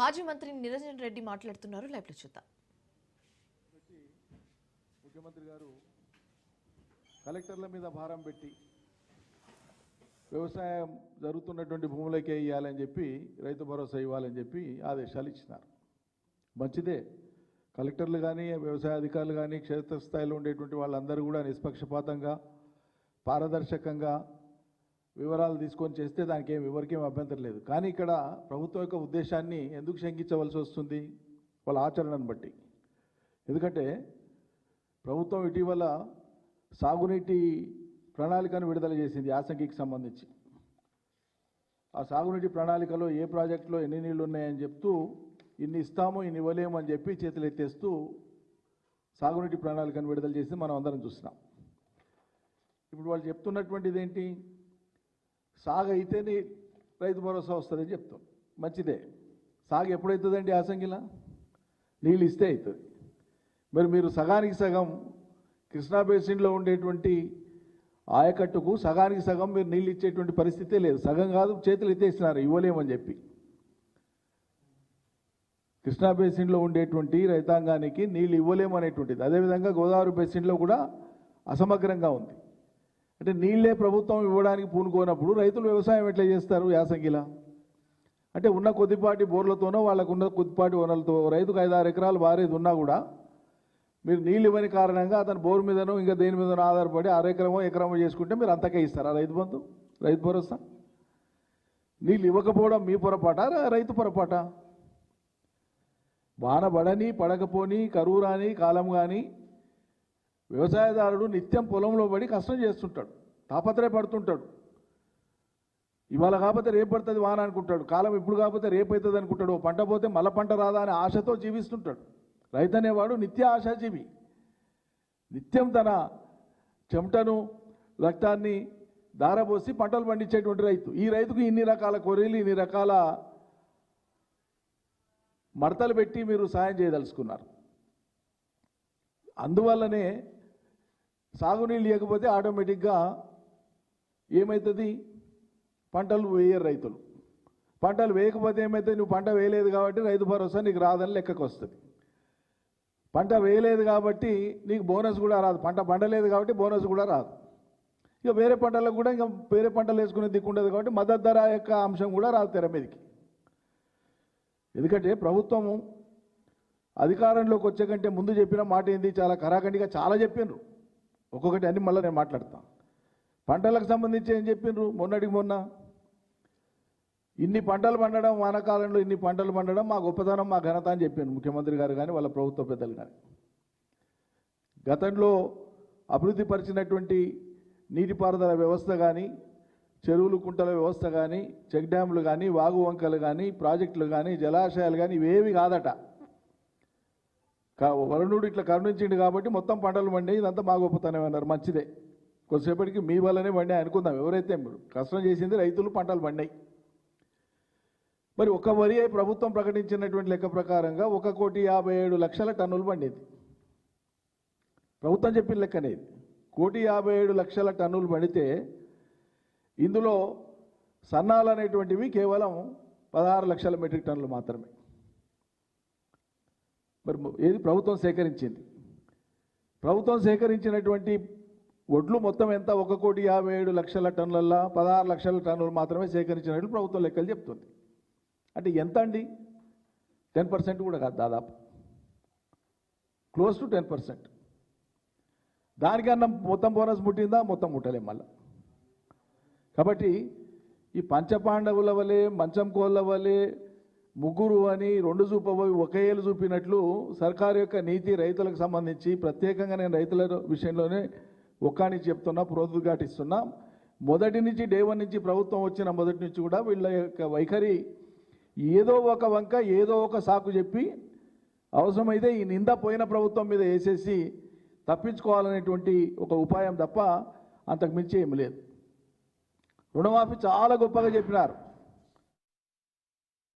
మాజీ మంత్రి నిరంజన్ రెడ్డి మాట్లాడుతున్నారు. లైవ్ లో చూద్దాం. ముఖ్యమంత్రి గారు కలెక్టర్ల మీద భారం పెట్టి వ్యవసాయం జరుగుతున్నటువంటి భూములకే ఇవ్వాలని చెప్పి రైతు భరోసా ఇవ్వాలని చెప్పి ఆదేశాలు ఇచ్చినారు. మంచిదే. కలెక్టర్లు కానీ వ్యవసాయ అధికారులు కానీ క్షేత్రస్థాయిలో ఉండేటువంటి వాళ్ళందరూ కూడా నిష్పక్షపాతంగా పారదర్శకంగా వివరాలు తీసుకొని చేస్తే దానికి ఎవరికేం అభ్యంతరం లేదు. కానీ ఇక్కడ ప్రభుత్వం యొక్క ఉద్దేశాన్ని ఎందుకు శంకించవలసి వస్తుంది? వాళ్ళ ఆచరణను బట్టి. ఎందుకంటే ప్రభుత్వం ఇటీవల సాగునీటి ప్రణాళికను విడుదల చేసింది యాసంగికి సంబంధించి. ఆ సాగునీటి ప్రణాళికలో ఏ ప్రాజెక్టులో ఎన్ని నీళ్లు ఉన్నాయని చెప్తూ ఇన్ని ఇస్తాము ఇన్ని ఇవ్వలేము అని చెప్పి చేతులు ఎత్తేస్తూ సాగునీటి ప్రణాళికను విడుదల చేసి మనం అందరం చూస్తున్నాం. ఇప్పుడు వాళ్ళు చెప్తున్నటువంటిది ఏంటి? సాగు అయితేనే రైతు భరోసా వస్తుందని చెప్తాం. మంచిదే. సాగు ఎప్పుడవుతుందండి? యాసంగిలా నీళ్ళు ఇస్తే అవుతుంది. మరి మీరు సగానికి సగం కృష్ణా బేసిన్లో ఉండేటువంటి ఆయకట్టుకు సగానికి సగం మీరు నీళ్ళు ఇచ్చేటువంటి పరిస్థితే లేదు. సగం కాదు, చేతులు ఎత్తేస్తున్నారు ఇవ్వలేమని చెప్పి. కృష్ణా బేసిన్లో ఉండేటువంటి రైతాంగానికి నీళ్ళు ఇవ్వలేమనేటువంటిది. అదేవిధంగా గోదావరి బేసిన్లో కూడా అసమగ్రంగా ఉంది. అంటే నీళ్ళే ప్రభుత్వం ఇవ్వడానికి పూనుకోనప్పుడు రైతులు వ్యవసాయం ఎట్లా చేస్తారు యాసంగిలా? అంటే ఉన్న కొద్దిపాటి బోర్లతోనో వాళ్ళకున్న కొద్దిపాటి వనరులతో రైతుకు 5-6 ఎకరాలు వారేది ఉన్నా కూడా మీరు నీళ్ళు ఇవ్వని కారణంగా అతను బోర్ మీదనో ఇంకా దేని మీదనో ఆధారపడి 1/2 ఎకరమో చేసుకుంటే మీరు అంతకే ఇస్తారా రైతు బంధు, రైతు భరోసా? నీళ్ళు ఇవ్వకపోవడం మీ పొరపాట, రైతు పొరపాట? వాన పడని పడకపోని కరువు రాని కాలం కానీ వ్యవసాయదారుడు నిత్యం పొలంలో పడి కష్టం చేస్తుంటాడు, తాపత్రయపడుతుంటాడు. ఇవాళ కాకపోతే రేపు పడుతుంది వాన అనుకుంటాడు, కాలం ఇప్పుడు కాకపోతే రేపు అవుతుంది అనుకుంటాడు, పంట పోతే మళ్ళీ పంట రాదా అనే ఆశతో జీవిస్తుంటాడు. రైతు అనేవాడు నిత్య ఆశాజీవి. నిత్యం తన చెమటను రక్తాన్ని దారబోసి పంటలు పండించేటువంటి రైతు. ఈ రైతుకు ఇన్ని రకాల కొర్రీలు ఇన్ని రకాల మడతలు పెట్టి మీరు సాయం చేయదలుచుకున్నారు. అందువల్లనే సాగునీళ్ళు లేకపోతే ఆటోమేటిక్గా ఏమవుతుంది? పంటలు వేయరు రైతులు. పంటలు వేయకపోతే ఏమవుతుంది? నువ్వు పంట వేయలేదు కాబట్టి రైతు భరోసా నీకు రాదని లెక్కకు వస్తుంది. పంట వేయలేదు కాబట్టి నీకు బోనస్ కూడా రాదు. పంట పండలేదు కాబట్టి బోనస్ కూడా రాదు. ఇక వేరే పంటలకు కూడా ఇంకా వేరే పంటలు వేసుకునే దిక్కుండదు కాబట్టి మద్దతు ధర యొక్క అంశం కూడా రాదు తెర మీదకి. ఎందుకంటే ప్రభుత్వము అధికారంలోకి వచ్చే కంటే ముందు చెప్పిన మాట ఏంది? చాలా కరాఖండిగా చాలా చెప్పినారు. ఒక్కొక్కటి అన్ని మళ్ళీ నేను మాట్లాడతాను. పంటలకు సంబంధించి ఏం చెప్పినారు? మొన్నటికి మొన్న ఇన్ని పంటలు పండడం, వానాకాలంలో ఇన్ని పంటలు పండడం మా గొప్పతనం మా ఘనత అని చెప్పాను ముఖ్యమంత్రి గారు కానీ వాళ్ళ ప్రభుత్వ పెద్దలు కానీ. గతంలో అభివృద్ధి పరిచినటువంటి నీటిపారుదల వ్యవస్థ కానీ, చెరువులు కుంటల వ్యవస్థ కానీ, చెక్ డ్యాములు కానీ, వాగు వంకలు కానీ, ప్రాజెక్టులు కానీ, జలాశయాలు కానీ ఇవేవి కాదట. వరుణుడు ఇట్లా కరుణించిండు కాబట్టి మొత్తం పంటలు పండాయి, ఇదంతా మా గొప్పతనం అన్నారు. మంచిదే. కొద్దిసేపటికి మీ వల్లనే పండాయి అనుకుందాం. ఎవరైతే మీరు కష్టం చేసింది రైతులు, పంటలు పండాయి. మరి ఒక వరి ప్రభుత్వం ప్రకటించినటువంటి లెక్క ప్రకారంగా 1,57,00,000 టన్నులు పండేది. ప్రభుత్వం చెప్పిన లెక్కనేది 1,57,00,000 టన్నులు పండితే ఇందులో సన్నాలు అనేటువంటివి కేవలం 16 లక్షల మెట్రిక్ టన్నులు మాత్రమే. మరి ఏది ప్రభుత్వం సేకరించింది? ప్రభుత్వం సేకరించినటువంటి ఒడ్లు మొత్తం ఎంత? 1,57,00,000 టన్నులల్లో 16 లక్షల టన్నులు మాత్రమే సేకరించినట్లు ప్రభుత్వం లెక్కలు చెప్తుంది. అంటే ఎంత అండి? 10% కూడా కాదు, దాదాపు క్లోజ్ టు 10%. దానికన్నా మొత్తం బోనస్ ముట్టిందా? మొత్తం ముట్టలేం మళ్ళా. కాబట్టి ఈ పంచపాండవుల వలె మంచం కోళ్ళ వలె ముగ్గురు అని 2 చూపబోయి ఒకే ఏళ్ళు చూపినట్లు సర్కారు యొక్క నీతి రైతులకు సంబంధించి ప్రత్యేకంగా నేను రైతుల విషయంలోనే ఒక్కని చెప్తున్నా, ప్రోద్ఘాటిస్తున్నా. మొదటి నుంచి డే 1 నుంచి ప్రభుత్వం వచ్చిన మొదటి నుంచి కూడా వీళ్ళ యొక్క వైఖరి ఏదో ఒక వంక ఏదో ఒక సాకు చెప్పి అవసరమైతే ఈ నింద పోయిన ప్రభుత్వం మీద వేసేసి తప్పించుకోవాలనేటువంటి ఒక ఉపాయం తప్ప అంతకు మించి ఏమి లేదు. రుణమాఫీ చాలా గొప్పగా చెప్పినారు.